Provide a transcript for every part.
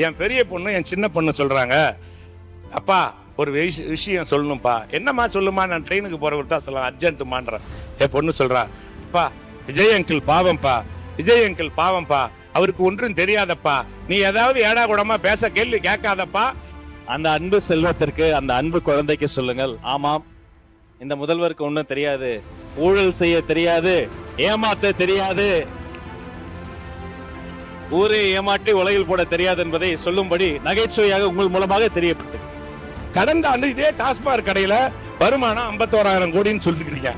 என் பெரிய பொண்ணு என் சின்ன பொண்ணு சொல்றாங்க, அப்பா ஒரு விஷயம் சொல்லணும்ப்பா. என்னம்மா சொல்லுமா, நான் ட்ரெயினுக்கு போறவர் தான் சொல்லலாம், அர்ஜென்ட்டுமான்றேன். என் பொண்ணு சொல்றா, அப்பா விஜய் அங்கிள் பாவம்பா, விஜய் அங்கிள் பாவம்பா, அவருக்கு ஒன்றும் தெரியாதப்பா, நீ ஏதாவது ஏடா கூடமா பேச கேள்வி கேட்காதப்பா. அந்த அன்பு செல்வத்திற்கு, அந்த அன்பு குழந்தைக்கு சொல்லுங்கள், ஆமாம் இந்த முதல்வருக்கு ஒன்றும் தெரியாது, ஊழல் செய்ய தெரியாது, ஏமாத்த தெரியாது, ஊரை ஏமாற்றி உலகில் போட தெரியாது என்பதை சொல்லும்படி நகைச்சுவையாக உங்கள் மூலமாக தெரியப்பட்டது. கடந்த ஆண்டு இதே டாஸ்மாக் கடையில வருமானம் 51,000 கோடின்னு சொல்லிருக்கீங்க.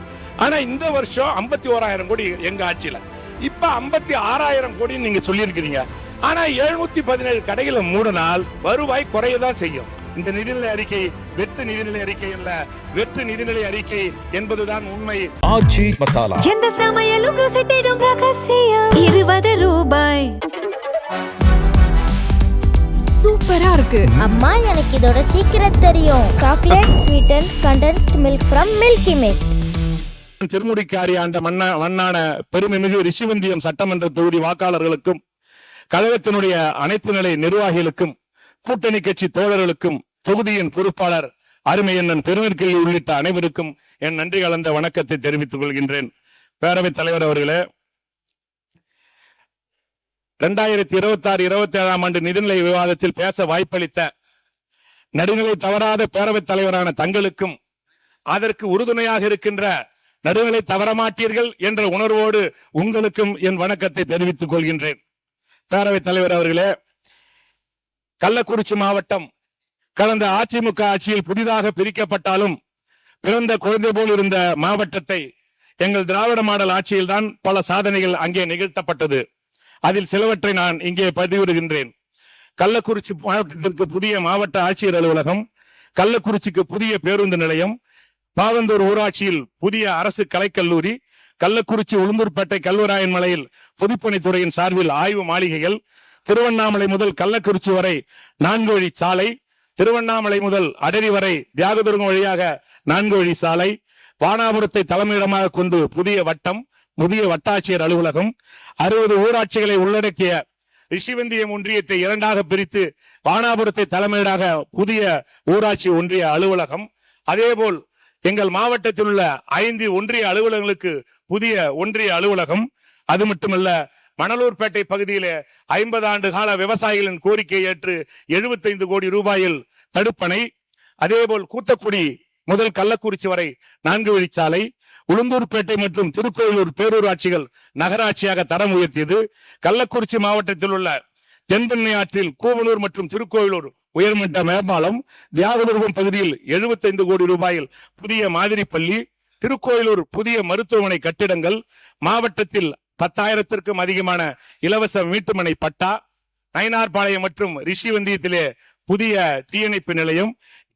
ஆனா இந்த வருஷம் 51,000 கோடி எங்க ஆட்சியில, இப்ப 56,000 கோடி நீங்க சொல்லியிருக்கிறீங்க. ஆனா 717 கடைகளை மூடினால் வருவாய் குறையதான் செய்யும். இந்த நிதிநிலை அறிக்கை வெற்று நிதிநிலை அறிக்கை அல்ல, வெற்று நிதிநிலை அறிக்கை என்பதுதான் உண்மை. ஆச்சி மசாலா, எந்த சமையலும் ருசி தேடும் ரகசியம். 20 ரூபாய். சூப்பரா இருக்கு அம்மா, எனக்கு இதோட சீக்கிரம் தெரியும். Chocolate sweetened condensed milk from Milky Mist. திருமுடிக்காரி ஆண்ட மண்ணான பெருமைமிகு ரிஷிவந்தியம் சட்டமன்ற தொகுதி வாக்காளர்களுக்கும், கழகத்தினுடைய அனைத்து நிலை நிர்வாகிகளுக்கும், கூட்டணி கட்சி தோழர்களுக்கும், தொகுதியின் பொறுப்பாளர் அருமையண்ணன் பெருமிற்கில் உள்ளிட்ட அனைவருக்கும் என் நன்றி கலந்த வணக்கத்தை தெரிவித்துக் கொள்கின்றேன். பேரவைத் தலைவர் அவர்களே, 2026-27 ஆண்டு நிதிநிலை விவாதத்தில் பேச வாய்ப்பளித்த நடுநிலை தவறாத பேரவைத் தலைவரான தங்களுக்கும், அதற்கு உறுதுணையாக இருக்கின்ற நடுநிலை தவறமாட்டீர்கள் என்ற உணர்வோடு உங்களுக்கும் என் வணக்கத்தை தெரிவித்துக் கொள்கின்றேன். பேரவைத் தலைவர் அவர்களே, கள்ளக்குறிச்சி மாவட்டம் கடந்த அதிமுக ஆட்சியில் புதிதாக பிரிக்கப்பட்டாலும் பிறந்த குழந்தை போல் இருந்த மாவட்டத்தை எங்கள் திராவிட மாடல் ஆட்சியில் தான் பல சாதனைகள் அங்கே நிகழ்த்தப்பட்டது. அதில் சிலவற்றை நான் இங்கே பதிவிடுகின்றேன். கள்ளக்குறிச்சி மாவட்டத்திற்கு புதிய மாவட்ட ஆட்சியர் அலுவலகம், கள்ளக்குறிச்சிக்கு புதிய பேருந்து நிலையம், பாவந்தூர் ஊராட்சியில் புதிய அரசு கலைக்கல்லூரி, கள்ளக்குறிச்சி உளுந்தூர்பேட்டை கல்வராயன் மலையில் பொதுப்பணித்துறையின் சார்பில் ஆய்வு மாளிகைகள், திருவண்ணாமலை முதல் கள்ளக்குறிச்சி வரை 4 வழி சாலை, திருவண்ணாமலை முதல் அடரி வரை தியாகதுர்கம் வழியாக 4 வழி சாலை, வானாபுரத்தை தலைமையிடமாக கொண்டு புதிய வட்டம், புதிய வட்டாட்சியர் அலுவலகம், 60 ஊராட்சிகளை உள்ளடக்கிய ரிஷிவந்தியம் ஒன்றியத்தை 2ஆக பிரித்து வானாபுரத்தை தலைமையிடாக புதிய ஊராட்சி ஒன்றிய அலுவலகம், அதேபோல் எங்கள் மாவட்டத்தில் உள்ள 5 ஒன்றிய அலுவலகங்களுக்கு புதிய ஒன்றிய அலுவலகம், அது மட்டுமல்ல மணலூர்பேட்டை பகுதியிலே 50 ஆண்டு கால விவசாயிகளின் கோரிக்கை ஏற்று 75 கோடி ரூபாயில் தடுப்பணை, அதேபோல் கூத்தக்குடி முதல் கள்ளக்குறிச்சி வரை 4 வழிச்சாலை, உளுந்தூர்பேட்டை மற்றும் திருக்கோயிலூர் பேரூராட்சிகள் நகராட்சியாக தரம் உயர்த்தியது, கள்ளக்குறிச்சி மாவட்டத்தில் உள்ள தென்பெண்ணை ஆற்றில் கூவலூர் மற்றும் திருக்கோயிலூர் உயர்மட்ட மேம்பாலம், தியாகதுர்கம் பகுதியில் 75 கோடி ரூபாயில் புதிய மாதிரி பள்ளி, திருக்கோயிலூர் புதிய மருத்துவமனை கட்டிடங்கள், மாவட்டத்தில் 10,000த்திற்கும் அதிகமான இலவச வீட்டுமனை பட்டா, நயினார்பாளையம் மற்றும் ரிஷிவந்தியத்திலே புதிய தீயணைப்பு நிலையம்,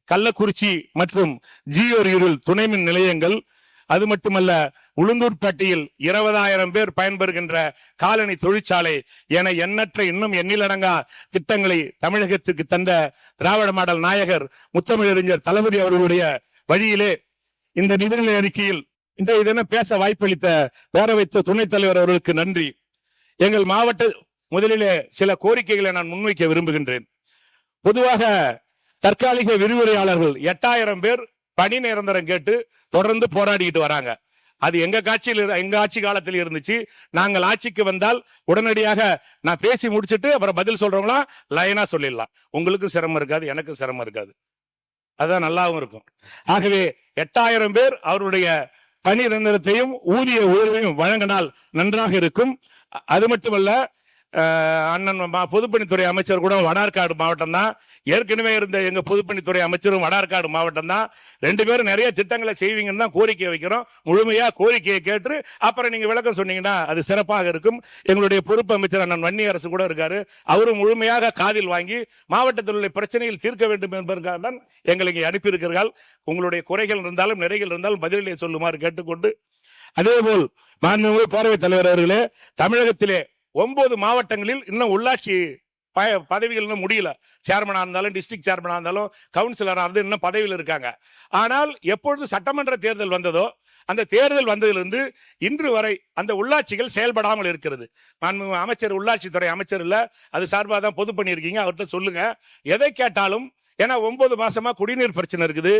கள்ளக்குறிச்சி மற்றும் ஜியோரியூரில் துணைமின் நிலையங்கள், அது மட்டுமல்ல உளுந்தூர்பேட்டையில் 20,000 பேர் பயன்பெறுகின்ற காலனி தொழிற்சாலை என எண்ணற்ற இன்னும் எண்ணிலடங்கா திட்டங்களை தமிழகத்துக்கு தந்த திராவிட மாடல் நாயகர் முத்தமிழறிஞர் தளபதி அவர்களுடைய வழியிலே இந்த நிதிநிலை அறிக்கையில் இந்த இதென பேச வாய்ப்பளித்த பேரவைத்த துணைத் தலைவர் அவர்களுக்கு நன்றி. எங்கள் மாவட்ட முதலிலே சில கோரிக்கைகளை நான் முன்வைக்க விரும்புகின்றேன். பொதுவாக தற்காலிக விரிவுரையாளர்கள் 8,000 பேர் பணி நிரந்தரம் கேட்டு தொடர்ந்து போராடிட்டு வராங்க. அது எங்க ஆட்சி காலத்தில் இருந்துச்சு. நாங்கள் ஆட்சிக்கு வந்தால் உடனடியாக நான் பேசி முடிச்சுட்டு அப்புறம் பதில் சொல்றவங்களா லைனா சொல்லிடலாம். உங்களுக்கும் சிரமம் இருக்காது, எனக்கும் சிரமம் இருக்காது, அதான் நல்லாவும் இருக்கும். ஆகவே 8,000 பேர் அவருடைய பணி நிரந்தரத்தையும் ஊதிய உயர்வையும் வழங்கினால் நன்றாக இருக்கும். அது மட்டுமல்ல, அண்ணன் பொதுப்பணித்துறை அமைச்சர் கூட வடார்காடு மாவட்டம் தான், ஏற்கனவே இருந்த எங்க பொதுப்பணித்துறை அமைச்சரும் வடார்காடு மாவட்டம் தான். 2 பேரும் நிறைய திட்டங்களை செய்வீங்கன்னு தான் கோரிக்கை வைக்கிறோம். முழுமையா கோரிக்கையை கேட்டு அப்புறம் நீங்க விளக்கம் சொன்னீங்கன்னா அது சிறப்பாக இருக்கும். எங்களுடைய பொறுப்பு அமைச்சர் அண்ணன் வன்னி அரசு கூட இருக்காரு, அவரும் முழுமையாக காதில் வாங்கி மாவட்டத்தில் உள்ள பிரச்சனையில் தீர்க்க வேண்டும் என்பதற்காக தான் எங்களை இங்கே அனுப்பியிருக்கிறார்கள். உங்களுடைய குறைகள் இருந்தாலும் நிறைகள் இருந்தாலும் பதிலை சொல்லுமாறு கேட்டுக்கொண்டு, அதேபோல் மாண்புமிகு பேரவைத் தலைவர் அவர்களே, தமிழகத்திலே 9 மாவட்டங்களில் இன்னும் உள்ளாட்சி பதவிகள் இன்னும் முடியல. சேர்மனா இருந்தாலும், டிஸ்ட்ரிக்ட் சேர்மனா இருந்தாலும், கவுன்சிலரா இருந்து இன்னும் பதவியில் இருக்காங்க. ஆனால் எப்பொழுது சட்டமன்ற தேர்தல் வந்ததோ அந்த தேர்தல் வந்ததிலிருந்து இன்று வரை அந்த உள்ளாட்சிகள் செயல்படாமல் இருக்கிறது. அமைச்சர், உள்ளாட்சித்துறை அமைச்சர் இல்ல, அது சார்பாக தான் பொது பண்ணியிருக்கீங்க, அவர்கிட்ட சொல்லுங்க. எதை கேட்டாலும், ஏன்னா 9 மாசமா குடிநீர் பிரச்சனை இருக்குது,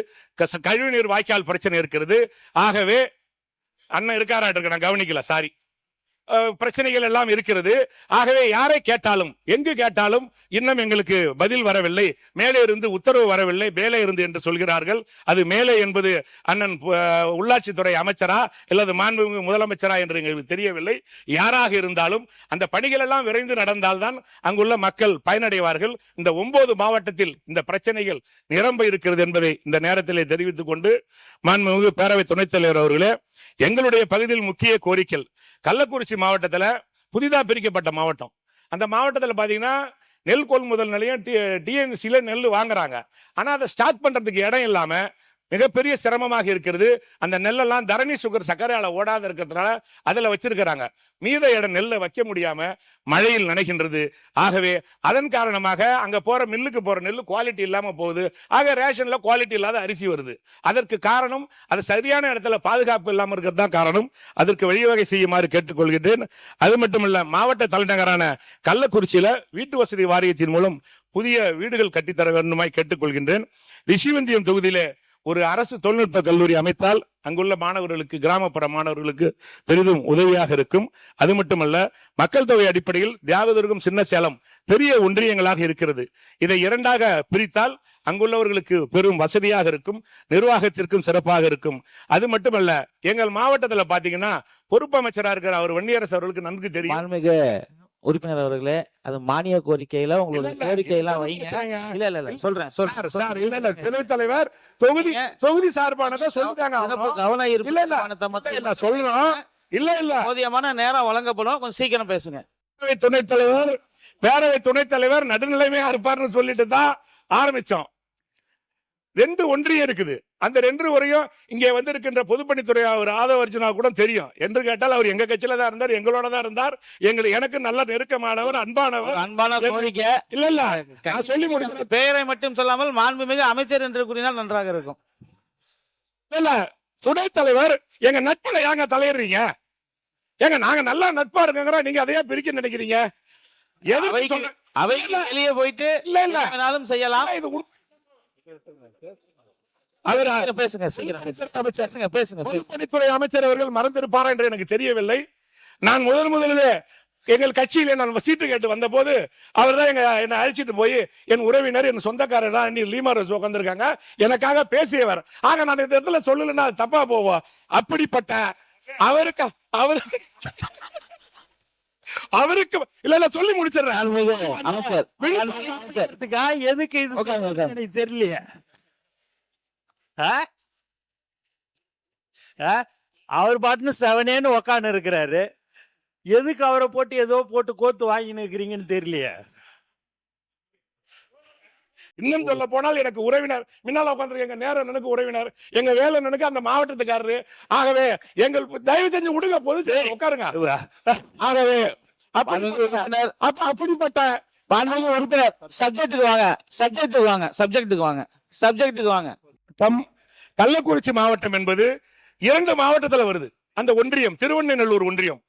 கழிவுநீர் வாய்க்கால் பிரச்சனை இருக்கிறது. ஆகவே அண்ணன் இருக்காராட்டு நான் கவனிக்கல, சாரி, பிரச்சனைகள் எல்லாம் இருக்கிறது. ஆகவே யாரை கேட்டாலும், எங்கு கேட்டாலும் இன்னும் எங்களுக்கு பதில் வரவில்லை, மேலே இருந்து உத்தரவு வரவில்லை, மேலே இருந்து என்று சொல்கிறார்கள். அது மேலே என்பது அண்ணன் உள்ளாட்சித்துறை அமைச்சரா அல்லது மாண்புமிகு முதலமைச்சரா என்று எங்களுக்கு தெரியவில்லை. யாராக இருந்தாலும் அந்த பணிகள் எல்லாம் விரைந்து நடந்தால்தான் அங்குள்ள மக்கள் பயனடைவார்கள். இந்த 9 மாவட்டத்தில் இந்த பிரச்சனைகள் நிரம்ப இருக்கிறது என்பதை இந்த நேரத்திலே தெரிவித்துக் கொண்டு, மாண்புமிகு பேரவை துணைத் தலைவர் அவர்களே, எங்களுடைய பகுதியில் முக்கிய கோரிக்கை, கள்ளக்குறிச்சி மாவட்டத்தில் புதிதா பிரிக்கப்பட்ட மாவட்டம். அந்த மாவட்டத்தில் பாத்தீங்கன்னா நெல் கொள்முதல் நிலையம் டிஎன்சில நெல் வாங்குறாங்க. ஆனா அதை ஸ்டார்ட் பண்றதுக்கு இடம் இல்லாம மிகப்பெரிய சிரமமாக இருக்கிறது. அந்த நெல்லெல்லாம் தரணி சுகர் சர்க்கரை ஆலை ஓடாத இருக்கிறதுனால அதுல வச்சிருக்கிறாங்க. மீத இடம் நெல்லை வைக்க முடியாம மழையில் நனைகின்றது. ஆகவே அதன் காரணமாக அங்க போற மில்லுக்கு போற நெல் குவாலிட்டி இல்லாம போகுது. ஆக ரேஷன்ல குவாலிட்டி இல்லாத அரிசி வருது. அதற்கு காரணம் அது சரியான இடத்துல பாதுகாப்பு இல்லாம இருக்கிறது தான் காரணம். அதற்கு வழிவகை செய்யுமாறு கேட்டுக்கொள்கிறேன். அது மட்டுமல்ல, மாவட்ட தலைநகரான கள்ளக்குறிச்சியில வீட்டு வசதி வாரியத்தின் மூலம் புதிய வீடுகள் கட்டித்தர வேண்டுமாய் கேட்டுக்கொள்கின்றேன். ரிஷிவந்தியம் தொகுதியிலே ஒரு அரசு தொழில்நுட்ப கல்லூரி அமைத்தால் அங்குள்ள மாணவர்களுக்கு, கிராமப்புற மாணவர்களுக்கு பெரிதும் உதவியாக இருக்கும். அது மட்டுமல்ல, மக்கள் தொகை அடிப்படையில் தியாகதுர்கம், சின்ன சேலம் பெரிய ஒன்றியங்களாக இருக்கிறது. இதை 2ஆக பிரித்தால் அங்குள்ளவர்களுக்கு பெரும் வசதியாக இருக்கும், நிர்வாகத்திற்கும் சிறப்பாக இருக்கும். அது மட்டுமல்ல, எங்கள் மாவட்டத்தில் பாத்தீங்கன்னா பொறுப்பு அமைச்சராக இருக்கிற அவர் வன்னியரசு அவர்களுக்கு நன்கு தெரியும். உறுப்பினர் அவர்களே, அது மானிய கோரிக்கையில உங்களுடைய கோரிக்கையெல்லாம் வைங்க. இல்ல சொல்றேன் துணைத் தலைவர் தொகுதி சார்பானதை சொல்லுங்க. கவனம் சொல்லணும். இல்ல போதியமான நேரம் வழங்கப்படும், கொஞ்சம் சீக்கிரம் பேசுங்க. பேரவை துணைத் தலைவர் நடுநிலைமையா இருப்பார்னு சொல்லிட்டு தான் ஆரம்பிச்சோம். 2 ஒன்றியம் இருக்குது. அந்த 2 வரையும் இங்கே வந்திருக்கின்ற பொதுப்பணித்துறை அவர் ஆதவ அர்ஜுனா கூட தெரியும். என்று கேட்டால் அவர் எங்க கட்சியில தான் இருந்தார், எங்களோட தான் இருந்தார். எனக்கு நல்ல நெருக்கமானவர், அன்பான கோரிக்கை. இல்ல நான் சொல்லி முடிக்கிறேன். பெயரை மட்டும் சொல்லாமல் மாண்புமிகு அமைச்சர் என்று கூறினால் நன்றாக இருக்கும். இல்ல, துணைத் தலைவர் எங்க நட்புல ஏங்க தலையிடுறீங்க? ஏங்க நாங்க நல்லா நட்பா இருக்கோங்கிற நீங்க அதையே பிரிக்க நினைக்கிறீங்க? வெளியே போயிட்டு இல்ல செய்யலாம். இது பொதுப்பணித்துறை அமைச்சர் அவர்கள் மறந்திருப்பாரா என்று எனக்கு தெரியவில்லை. நான் முதலிலே எங்கள் கட்சியில நான் சீட்டு கேட்டு வந்த போது அவர் தான் என்னை அழைச்சிட்டு போய் என் உறவினர், என் சொந்தக்காரர் தான் லீமா ரோஸ் உட்கார்ந்திருக்காங்க, எனக்காக பேசியவர். ஆக நான் இந்த இடத்துல சொல்லலன்னா தப்பா போவோம். அப்படிப்பட்ட அவருக்கு இல்ல சொல்லி முடிச்சிடறேன். எதுக்கு இது தெரியலையே. அவர் பாட்டுன்னு செவனேன்னு உக்காந்து இருக்கிறாரு. எதுக்கு அவரை போட்டு ஏதோ போட்டு கோத்து வாங்கின்னு இருக்கிறீங்கன்னு தெரியலையே. இன்னும் சொல்ல போனால் எனக்கு உறவினர் முன்னால உட்கார்ந்து, எங்க நேரம் எனக்கு உறவினர், எங்க வேலை எனக்கு அந்த மாவட்டத்துக்காரரு. ஆகவே எங்கள் தயவு செஞ்சு விடுங்க, பொது உட்காருங்க. ஆகவே அப்படிப்பட்ட உறுப்பினர் சப்ஜெக்டுக்கு வாங்க. கள்ளக்குறிச்சி மாவட்டம் என்பது 2 மாவட்டத்தில் வருது. அந்த ஒன்றியம் திருவண்ணநல்லூர் ஒன்றியம்.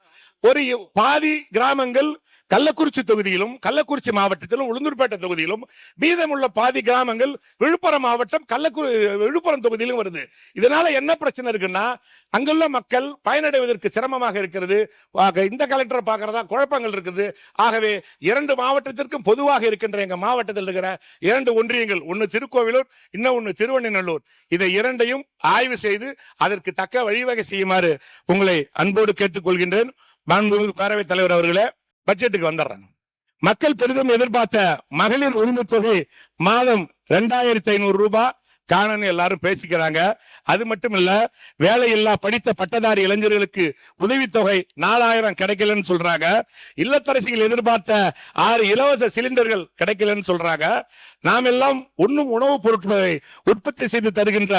ஒரு பாதி கிராமங்கள் கள்ளக்குறிச்சி தொகுதியிலும், கள்ளக்குறிச்சி மாவட்டத்திலும், உளுந்தூர்பேட்டை தொகுதியிலும், மீதமுள்ள பாதி கிராமங்கள் விழுப்புரம் மாவட்டம் விழுப்புரம் தொகுதியிலும் வருது. இதனால என்ன பிரச்சனை இருக்குன்னா, அங்குள்ள மக்கள் பயனடைவதற்கு சிரமமாக இருக்கிறது. இந்த கலெக்டரை பார்க்கறதா குழப்பங்கள் இருக்குது. ஆகவே 2 மாவட்டத்திற்கும் பொதுவாக இருக்கின்ற எங்க மாவட்டத்தில் இருக்கிற 2 ஒன்றியங்கள், ஒன்னு திருக்கோவிலூர், இன்னொன்னு திருவண்ணநல்லூர், இதை 2ஐயும் ஆய்வு செய்து அதற்கு தக்க வழிவகை செய்யுமாறு உங்களை அன்போடு கேட்டுக்கொள்கின்றேன். மாண்புமிகு பேரவைத் தலைவர் அவர்களே, பட்ஜெட்டுக்கு வந்துடுறாங்க. மக்கள் பெரிதும் எதிர்பார்த்த மகளிர் உரிமை தொகை மாதம் 2500 ரூபாய் காணன்னு எல்லாரும் பேசிக்கிறாங்க. அது மட்டும் இல்ல, வேலையில்லா படித்த பட்டதாரி இளைஞர்களுக்கு உதவித்தொகை 4000 கிடைக்கலன்னு சொல்றாங்க. இல்லத்தரசிகள் எதிர்பார்த்த 6 இலவச சிலிண்டர்கள் கிடைக்கலன்னு சொல்றாங்க. நாம் எல்லாம் உண்ணும் உணவுப் பொருட்களை உற்பத்தி செய்து தருகின்ற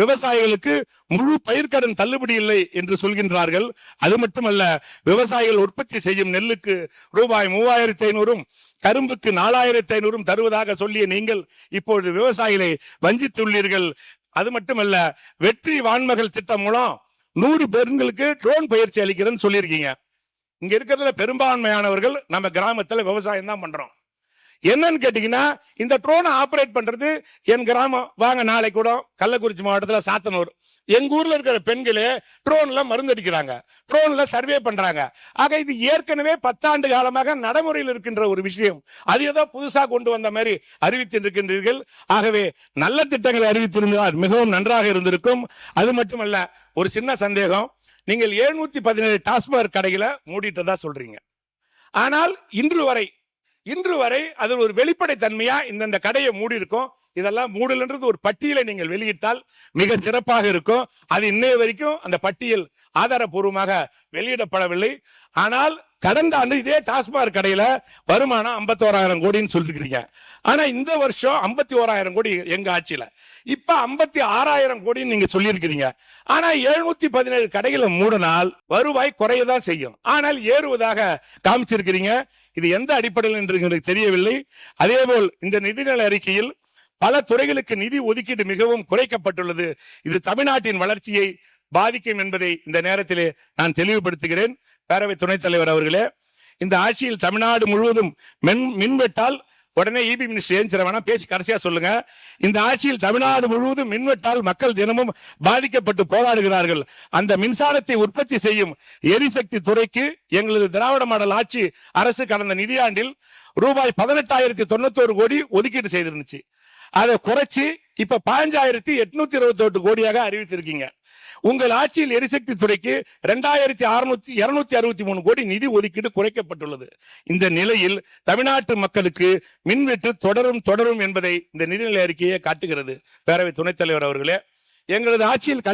விவசாயிகளுக்கு முழு பயிர்க்கடன் தள்ளுபடி இல்லை என்று சொல்கின்றார்கள். அது மட்டுமல்ல, விவசாயிகள் உற்பத்தி செய்யும் நெல்லுக்கு ரூபாய் 3500, கரும்புக்கு 4500 தருவதாக சொல்லிய நீங்கள் இப்பொழுது விவசாயிகளை வஞ்சித்துள்ளீர்கள். அது மட்டுமல்ல, வெற்றி வான்மகள் திட்டம் மூலம் 100 பெண்களுக்கு ட்ரோன் பயிற்சி அளிக்கிறேன்னு சொல்லியிருக்கீங்க. இங்க இருக்கிறதுல பெரும்பான்மையானவர்கள் நம்ம கிராமத்துல விவசாயம் தான் பண்றோம். என்னன்னு கேட்டீங்கன்னா, இந்த ட்ரோனை ஆபரேட் பண்றது என் கிராமம். வாங்க நாளைக்கு கூட கள்ளக்குறிச்சி மாவட்டத்துல சாத்தனூர், எங்க ஊர்ல இருக்கிற பெண்களே ட்ரோன்ல மருந்து அடிக்கிறாங்க, ட்ரோன்ல சர்வே பண்றாங்க. ஆக இது ஏற்கனவே 10 ஆண்டு காலமாக நடைமுறையில் இருக்கின்ற ஒரு விஷயம். அது ஏதோ புதுசா கொண்டு வந்த மாதிரி அறிவித்திருக்கின்றீர்கள். ஆகவே நல்ல திட்டங்களை அறிவித்திருந்தால் மிகவும் நன்றாக இருந்திருக்கும். அது மட்டுமல்ல, ஒரு சின்ன சந்தேகம். நீங்கள் 717 டாஸ்மாக் கடைகளை மூடிட்டதா சொல்றீங்க. ஆனால் இன்று வரை அது ஒரு வெளிப்படை தன்மையா இந்த கடையை மூடி இருக்கும். இதெல்லாம் மூடல்ன்றது ஒரு பட்டியலை நீங்கள் வெளியிட்டால் மிக சிறப்பாக இருக்கும். அது இன்னைய வரைக்கும் அந்த பட்டியல் ஆதாரப்பூர்வமாக வெளியிடப்படவில்லை. ஆனால் கடந்த ஆண்டு இதே டாஸ்மாக் கடையில வருமானம் 51,000 கோடின்னு சொல்லிருக்கீங்க. ஆனா இந்த வருஷம் 51,000 கோடி எங்க ஆட்சியில, இப்ப 56,000 கோடின்னு நீங்க சொல்லியிருக்கிறீங்க. ஆனா 717 கடைகளை மூடினால் வருவாய் குறையதான் செய்யும், ஆனால் ஏறுவதாக காமிச்சிருக்கிறீங்க. இது எந்த அடிப்படையில் என்று எங்களுக்கு தெரியவில்லை. அதேபோல் இந்த நிதிநிலை அறிக்கையில் பல துறைகளுக்கு நிதி ஒதுக்கீடு மிகவும் குறைக்கப்பட்டுள்ளது. இது தமிழ்நாட்டின் வளர்ச்சியை பாதிக்கும் என்பதை இந்த நேரத்திலே நான் தெளிவுபடுத்துகிறேன். பேரவை துணைத் தலைவர் அவர்களே, இந்த ஆட்சியில் தமிழ்நாடு முழுவதும் மின்வெட்டால் உடனே இபி மினிஸ்டர் ஏன் பேசி கடைசியா சொல்லுங்க. இந்த ஆட்சியில் தமிழ்நாடு முழுவதும் மின்வெட்டால் மக்கள் தினமும் பாதிக்கப்பட்டு போராடுகிறார்கள். அந்த மின்சாரத்தை உற்பத்தி செய்யும் எரிசக்தி துறைக்கு எங்களது திராவிட மாடல் ஆட்சி அரசு கடந்த நிதியாண்டில் ரூபாய் 18,091 கோடி ஒதுக்கீடு செய்திருந்துச்சு. அதை குறைச்சி இப்ப 15,828 கோடியாக அறிவித்திருக்கீங்க. உங்கள் ஆட்சியில் எரிசக்தி துறைக்கு 2,263 கோடி நிதி ஒதுக்கீடு குறைக்கப்பட்டுள்ளது. இந்த நிலையில் தமிழ்நாட்டு மக்களுக்கு மின்வெட்டு தொடரும் என்பதை இந்த நிதிநிலை அறிக்கையை காட்டுகிறது. பேரவை துணைத் தலைவர் அவர்களே, எங்களது ஆட்சியில்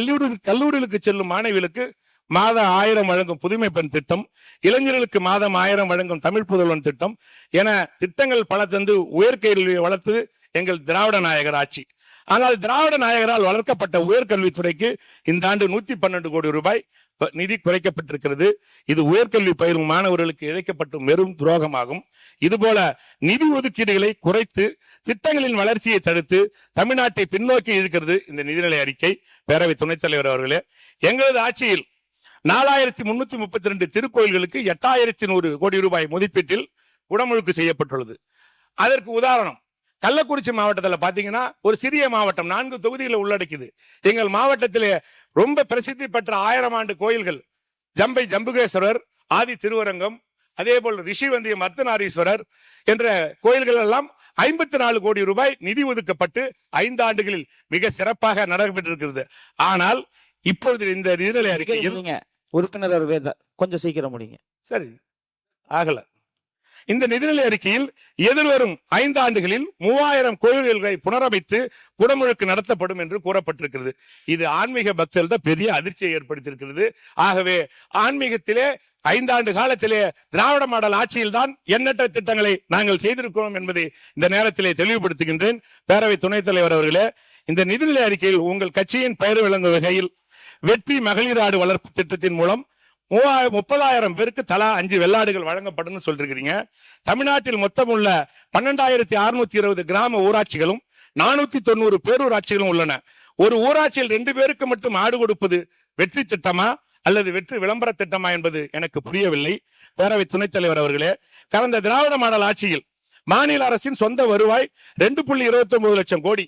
கல்லூரிகளுக்கு செல்லும் மாணவிகளுக்கு மாதம் 1000 வழங்கும் புதுமை பெண் திட்டம், இளைஞர்களுக்கு மாதம் 1000 வழங்கும் தமிழ் புதல்வன் திட்டம் என திட்டங்கள் பல தந்து உயர்கல்வியை வளர்த்து எங்கள் திராவிட நாயகர் ஆட்சி. ஆனால் திராவிட நாயகரால் வளர்க்கப்பட்ட உயர்கல்வித்துறைக்கு இந்த ஆண்டு 112 கோடி ரூபாய் நிதி குறைக்கப்பட்டிருக்கிறது. இது உயர்கல்வி பயிலும் மாணவர்களுக்கு இழைக்கப்பட்ட பெரும் துரோகமாகும். இதுபோல நிதி ஒதுக்கீடுகளை குறைத்து திட்டங்களின் வளர்ச்சியை தடுத்து தமிழ்நாட்டை பின்னோக்கி இழுக்கிறது இந்த நிதிநிலை அறிக்கை. பேரவை துணைத் தலைவர் அவர்களே, எங்களது ஆட்சியில் 4,332 திருக்கோயில்களுக்கு 8,100 கோடி ரூபாய் மதிப்பீட்டில் குடமுழுக்கு செய்யப்பட்டுள்ளது. அதற்கு உதாரணம், கள்ளக்குறிச்சி மாவட்டத்தில் பாத்தீங்கன்னா ஒரு சிறிய மாவட்டம், 4 தொகுதிகளை உள்ளடக்கிது. எங்கள் மாவட்டத்திலே ரொம்ப பிரசித்தி பெற்ற 1000 ஆண்டு கோயில்கள் ஜம்பை ஜம்புகேஸ்வரர், ஆதி திருவரங்கம், அதே போல் ரிஷிவந்தியம் அர்த்தநாரீஸ்வரர் என்ற கோயில்கள் எல்லாம் 54 கோடி ரூபாய் நிதி ஒதுக்கப்பட்டு 5 ஆண்டுகளில் மிக சிறப்பாக நடைபெற்றிருக்கிறது. ஆனால் இப்பொழுது இந்த நிதிநிலை அறிக்கை உறுப்பினர் கொஞ்சம் சீக்கிரம் முடிங்க. சரி ஆகல. இந்த நிதிநிலை அறிக்கையில் எதிர்வரும் 5 ஆண்டுகளில் 3000 கோயில்களை புனரமைத்து குடமுழுக்கு நடத்தப்படும் என்று கூறப்பட்டிருக்கிறது. இது ஆன்மீக பக்தர்கள் பெரிய அதிர்ச்சியை ஏற்படுத்தியிருக்கிறது. ஆகவே ஆன்மீகத்திலே 5 ஆண்டு காலத்திலே திராவிட மாடல் ஆட்சியில் தான் எண்ணற்ற திட்டங்களை நாங்கள் செய்திருக்கிறோம் என்பதை இந்த நேரத்திலே தெளிவுபடுத்துகின்றேன். பேரவை துணைத் தலைவர் அவர்களே, இந்த நிதிநிலை அறிக்கையில் உங்கள் கட்சியின் பெயர் விளங்கும் வகையில் வெற்றி மகளிர் ஆடு வளர்ப்பு திட்டத்தின் மூலம் 30,000 பேருக்கு தலா 5 வெள்ளாடுகள் வழங்கப்படும் சொல்றீங்க. தமிழ்நாட்டில் மொத்தம் உள்ள 12,620 கிராம ஊராட்சிகளும் 490 பேரூராட்சிகளும் உள்ளன. ஒரு ஊராட்சியில் 2 பேருக்கு மட்டும் ஆடு கொடுப்பது வெற்றி திட்டமா அல்லது வெற்றி விளம்பர திட்டமா என்பது எனக்கு புரியவில்லை. பேரவை துணைத் தலைவர் அவர்களே, கடந்த திராவிட மாடல் ஆட்சியில் மாநில அரசின் சொந்த வருவாய் 2.29 லட்சம் கோடி.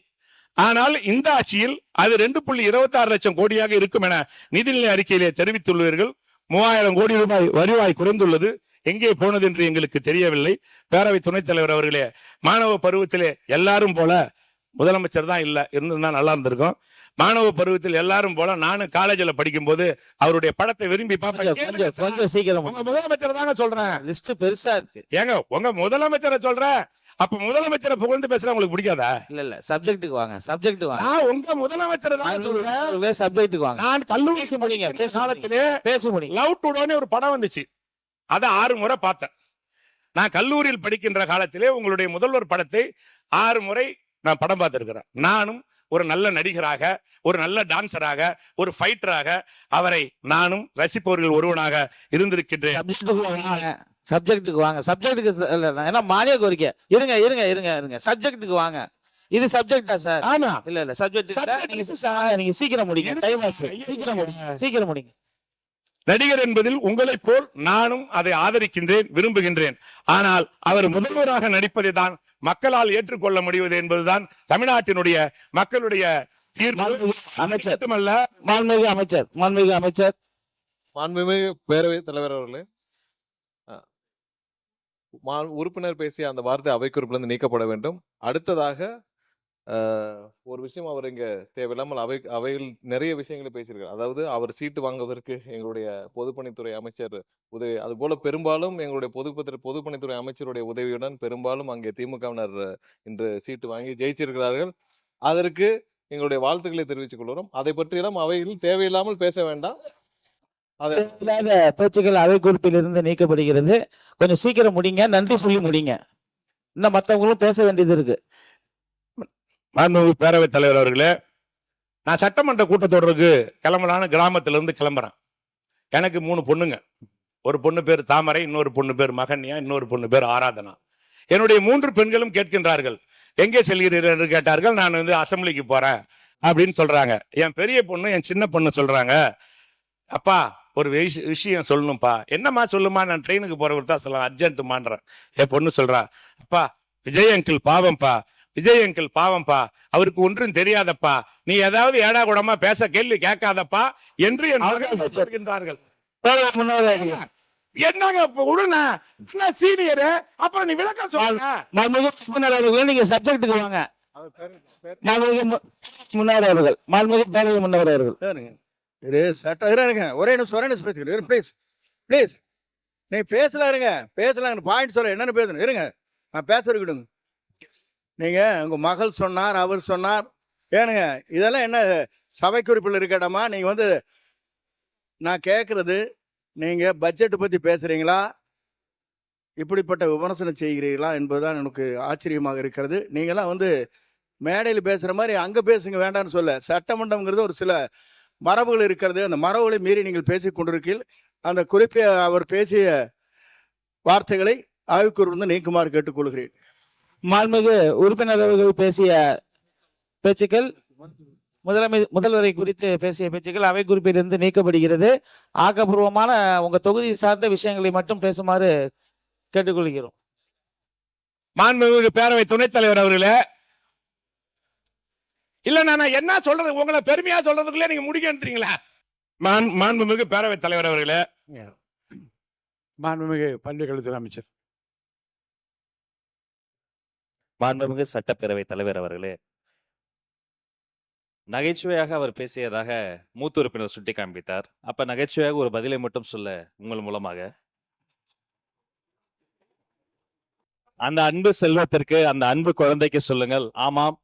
ஆனால் இந்த ஆட்சியில் அது 2.26 லட்சம் கோடியாக இருக்கும் என நிதிநிலை அறிக்கையிலே தெரிவித்துள்ளீர்கள். 3000 கோடி ரூபாய் வருவாய் குறைந்துள்ளது. எங்கே போனது என்று எங்களுக்கு தெரியவில்லை. பேரவை துணைத் தலைவர் அவர்களே, மாணவ பருவத்திலே எல்லாரும் போல முதலமைச்சர் தான் இல்ல இருந்திருந்தா நல்லா இருந்திருக்கும். மாணவ பருவத்தில் எல்லாரும் போல நானும் காலேஜில் படிக்கும் போது அவருடைய படத்தை விரும்பி பார்ப்பேன். கொஞ்சம் சீக்கிரம் உங்க முதலமைச்சர் தாங்க சொல்றேன். லிஸ்ட் பெருசா இருக்கு. ஏங்க உங்க முதலமைச்சரை சொல்றேன். அப்ப முதலமைச்சரை புகழ்ந்து பேசுற உங்களுக்கு பிடிக்காதா? இல்ல சப்ஜெக்ட்டுக்கு வாங்க. சப்ஜெக்ட் வாங்க. நான் உங்க முதலமைச்சரை தான் சொல்றேன். சப்ஜெக்ட்டுக்கு வாங்க. நான் கல்லூரி காலத்திலே பேச முடியும். லவ் டுடேன்னு ஒரு படம் வந்துச்சு. அதை 6 முறை பார்த்தேன். நான் கல்லூரியில் படிக்கின்ற காலத்திலே உங்களுடைய முதல்வர் படத்தை 6 முறை நான் படம் பார்த்திருக்கிறேன். நானும் ஒரு நல்ல நடிகராக, ஒரு நல்ல டான்சராக, ஒரு ஃபைட்டராக அவரை நானும் ரசிப்பவர்கள் ஒருவனாக இருந்திருக்கின்றேன். சப்ஜெக்ட்டுக்கு வாங்க. சப்ஜெக்ட்டுக்கு ஏன்னா மானிய கோரிக்கை. இருங்க இருங்க இருங்க இருங்க சப்ஜெக்ட்டுக்கு வாங்க. இது சப்ஜெக்டா சார்? ஆமா. இல்ல சப்ஜெக்ட் நீங்க சீக்கிரம் முடிங்க. டைம் ஆச்சு. சீக்கிரம் முடிங்க. சீக்கிரம் முடிங்க. நடிகர் என்பதில் உங்களைப் போல் நானும் அதை ஆதரிக்கின்றேன், விரும்புகின்றேன். ஆனால் அவர் முதல்வராக நடிப்பதை தான் மக்களால் ஏற்றுக்கொள்ள முடிவது என்பதுதான் தமிழ்நாட்டினுடைய மக்களுடைய தீர்ப்பு. அமைச்சர் மட்டுமல்ல, மாண்புமிகு அமைச்சர் மாண்புமிகு பேரவைத் தலைவர் அவர்களே, உறுப்பினர் பேசிய அந்த வார்த்தை அவைக்குறிப்பிலிருந்து நீக்கப்பட வேண்டும். அடுத்ததாக ஒரு விஷயம், அவர் இங்க தேவையில்லாமல் அவையில் நிறைய விஷயங்களை பேசியிருக்கார். அதாவது அவர் சீட்டு வாங்குவதற்கு எங்களுடைய பொதுப்பணித்துறை அமைச்சர் உதவி, அதுபோல பெரும்பாலும் எங்களுடைய பொதுப்பணித்துறை அமைச்சருடைய உதவியுடன் பெரும்பாலும் அங்கே திமுகவினர் இன்று சீட்டு வாங்கி ஜெயிச்சிருக்கிறார்கள். அதற்கு எங்களுடைய வாழ்த்துக்களை தெரிவித்துக் கொள்கிறோம். அதை பற்றியெல்லாம் அவையில் தேவையில்லாமல் பேச வேண்டாம். பேச்சுக்கள் அவை குறிப்பிலிருந்து நீக்கப்படுகிறது. கொஞ்சம் சீக்கிரம் முடிங்க. நன்றி சொல்லி முடிங்க. இன்னும் மற்றவங்களும் பேச வேண்டியது இருக்கு. மாண்புமிகு பேரவைத் தலைவர் அவர்களே, நான் சட்டமன்ற கூட்டத்தொடருக்கு கிளம்பலான்னு கிராமத்துல இருந்து கிளம்புறேன். எனக்கு 3 பொண்ணுங்க. ஒரு பொண்ணு பேர் தாமரை, இன்னொரு பொண்ணு பேர் மகன்யா, இன்னொரு பொண்ணு பேர் ஆராதனா. என்னுடைய 3 பெண்களும் கேட்கின்றார்கள், எங்கே செல்கிறீர்கள் என்று கேட்டார்கள். நான் அசம்பிளிக்கு போறேன் அப்படின்னு சொல்றாங்க. என் பெரிய பொண்ணு என் சின்ன பொண்ணு சொல்றாங்க, அப்பா ஒரு விஷயம் சொல்லணும்ப்பா. என்னம்மா சொல்லுமா, நான் ட்ரெயினுக்கு போறவர் தான் சொல்ல அர்ஜென்ட்டுமான்றேன். என் பொண்ணு சொல்றா, அப்பா விஜய் அங்கிள் பாவம்பா, விஜய் அங்கிள் பாவம்பா, அவருக்கு ஒன்றும் தெரியாதப்பா, நீ ஏதாவது ஏடா கூடமா பேச கேள்வி கேட்காதப்பா என்று என் மகன் சொல்கின்றார்கள். என்னங்க உடனே சீனியர், அப்புறம் நீ விளக்கம் சொல்லுங்க. நீங்க சப்ஜெக்ட்டுக்கு வாங்க. முன்னாடி அவர்கள் மாண்புமிகு பேரவை முன்னவர் அவர்கள் சட்டம் இருங்க. ஒரே நிமிஷம் பேசுகிறேன். ப்ளீஸ் நீ பேசலாம் பாயிண்ட் சொல்ல என்னன்னு பேசணும். இருங்க, நான் பேச இருக்கட்டும். நீங்க உங்க மகள் சொன்னார், அவர் சொன்னார். ஏனுங்க இதெல்லாம் என்ன சபை குறிப்பில் இருக்கட்டாமா? நீங்க நான் கேட்கறது, நீங்க பட்ஜெட் பத்தி பேசுறீங்களா, இப்படிப்பட்ட விமர்சனம் செய்கிறீர்களா என்பதுதான் எனக்கு ஆச்சரியமாக இருக்கிறது. நீங்களாம் மேடையில் பேசுற மாதிரி அங்க பேசுங்க, வேண்டாம்னு சொல்ல. சட்டமன்றம்ங்கிறது ஒரு சில மரபுகள் இருக்கிறது. அந்த மரபுகளை மீறி நீங்கள் பேசிக் கொண்டிருக்கீர்கள். அந்த குறிப்பிட்ட அவர் பேசிய வார்த்தைகளை ஆய்வுக்குறிப்பிலிருந்து நீக்குமாறு கேட்டுக்கொள்கிறேன். மாண்புமிகு உறுப்பினர் அவர்கள் பேசிய பேச்சுக்கள், முதல்வரை குறித்து பேசிய பேச்சுக்கள் அவை குறிப்பிலிருந்து நீக்கப்படுகிறது. ஆக்கப்பூர்வமான உங்க தொகுதி சார்ந்த விஷயங்களை மட்டும் பேசுமாறு கேட்டுக்கொள்கிறோம். மாண்புமிகு பேரவை துணைத் தலைவர் அவர்களே, இல்ல நான் என்ன சொல்றது, உங்களை பெருமையா சொல்றதுக்குள்ளே நீங்க முடிக்கிறீங்களா? மாண்புமிகு பேரவை தலைவர் அவர்களே, மாண்புமிகு பள்ளிக்கல்வித்துறை அமைச்சர், மாண்புமிகு சட்டப்பேரவை தலைவர் அவர்களே, நகைச்சுவையாக அவர் பேசியதாக மூத்த உறுப்பினர் சுட்டி காண்பித்தார். அப்ப நகைச்சுவையாக ஒரு பதிலை மட்டும் சொல்ல உங்கள் மூலமாக, அந்த அன்பு செல்வத்திற்கு, அந்த அன்பு குழந்தைக்கு சொல்லுங்கள், ஆமாம்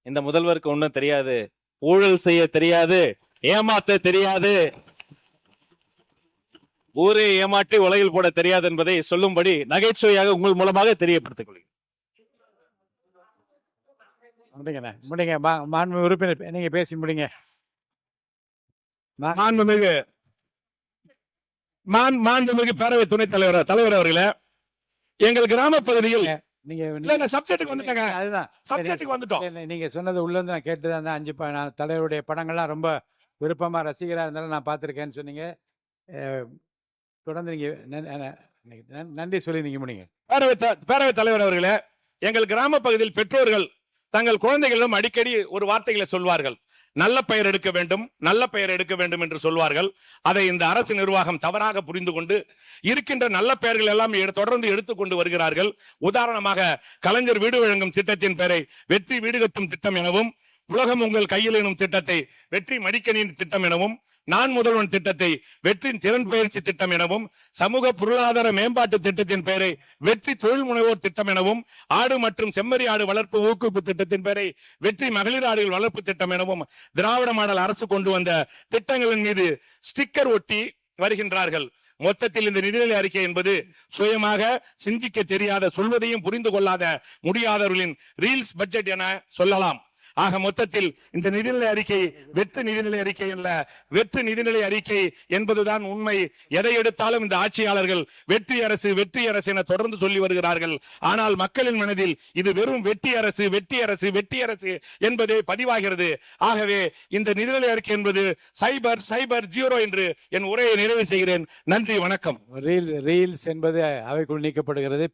இந்த முதல்வருக்கு ஒண்ணும் தெரியாது, ஊழல் செய்ய தெரியாது, ஏமாத்த தெரியாது, ஊரை ஏமாற்றி உலகில் போட தெரியாது என்பதை சொல்லும்படி நகைச்சுவையாக உங்கள் மூலமாக தெரியப்படுத்திக் கொள்கிறேன். முடிங்க. மாண்புமிகு உறுப்பினர் நீங்க பேசி முடிங்க. மாண்புமிகு பேரவை துணைத் தலைவர் அவர்களே, எங்கள் கிராம பகுதியில் நீங்க சப்ஜெக்ட்டுக்கு வந்துட்டாங்க. அதுதான் சப்ஜெக்ட்டுக்கு வந்துட்டோம். நீங்க சொன்னது உள்ள இருந்து நான் கேட்டது. அந்த 5 நான் தலைவருடைய படங்கள்லாம் ரொம்ப விருப்பமா ரசிகராக இருந்தாலும் நான் பார்த்துருக்கேன்னு சொன்னீங்க. தொடர்ந்து நீங்க நன்றி சொல்லி நீங்க முடிங்க. பேரவை தலைவர் அவர்களே, எங்கள் கிராம பகுதியில் பெற்றோர்கள் தங்கள் குழந்தைகளிடம் அடிக்கடி ஒரு வார்த்தைகளை சொல்வார்கள், நல்ல பெயர் எடுக்க வேண்டும், நல்ல பெயர் எடுக்க வேண்டும் என்று சொல்வார்கள். அதை இந்த அரசு நிர்வாகம் தவறாக புரிந்து கொண்டு இருக்கின்ற நல்ல பெயர்கள் எல்லாம் தொடர்ந்து எடுத்துக்கொண்டு வருகிறார்கள். உதாரணமாக கலைஞர் வீடு வழங்கும் திட்டத்தின் பெயரை வெற்றி வீடு கட்டும் திட்டம் எனவும், உலகம் உங்கள் கையில் எனும் திட்டத்தை வெற்றி மடிக்கணியின் திட்டம் எனவும், நான் முதல்வன் திட்டத்தை வெற்றி திறன் பயிற்சி திட்டம் எனவும், சமூக பொருளாதார மேம்பாட்டு திட்டத்தின் பெயரை வெற்றி தொழில் முனைவோர் திட்டம் எனவும், ஆடு மற்றும் செம்மறி ஆடு வளர்ப்பு ஊக்குவிப்பு திட்டத்தின் பெயரை வெற்றி மகளிர் ஆடுகள் வளர்ப்பு திட்டம் எனவும், திராவிட மாடல் அரசு கொண்டு வந்த திட்டங்களின் மீது ஸ்டிக்கர் ஒட்டி வருகின்றார்கள். மொத்தத்தில் இந்த நிதிநிலை அறிக்கை என்பது சுயமாக சிந்திக்க தெரியாத, சொல்வதையும் புரிந்து கொள்ளாத முடியாதவர்களின் ரீல்ஸ் பட்ஜெட் என சொல்லலாம். ஆக மொத்தத்தில் இந்த நிதிநிலை அறிக்கை வெற்று நிதிநிலை அறிக்கை அல்ல, வெற்று நிதிநிலை அறிக்கை என்பதுதான் உண்மை. எதை எடுத்தாலும் இந்த ஆட்சியாளர்கள் வெற்றி அரசு வெற்றி அரசு என தொடர்ந்து சொல்லி வருகிறார்கள். ஆனால் மக்களின் மனதில் இது வெறும் வெற்றி அரசு வெற்றி அரசு வெற்றி அரசு என்பதே பதிவாகிறது. ஆகவே இந்த நிதிநிலை அறிக்கை என்பது சைபர் சைபர் ஜீரோ என்று என் உரையை நிறைவு செய்கிறேன். நன்றி, வணக்கம். ரீல்ஸ் என்பது அவைக்குள் நீக்கப்படுகிறது.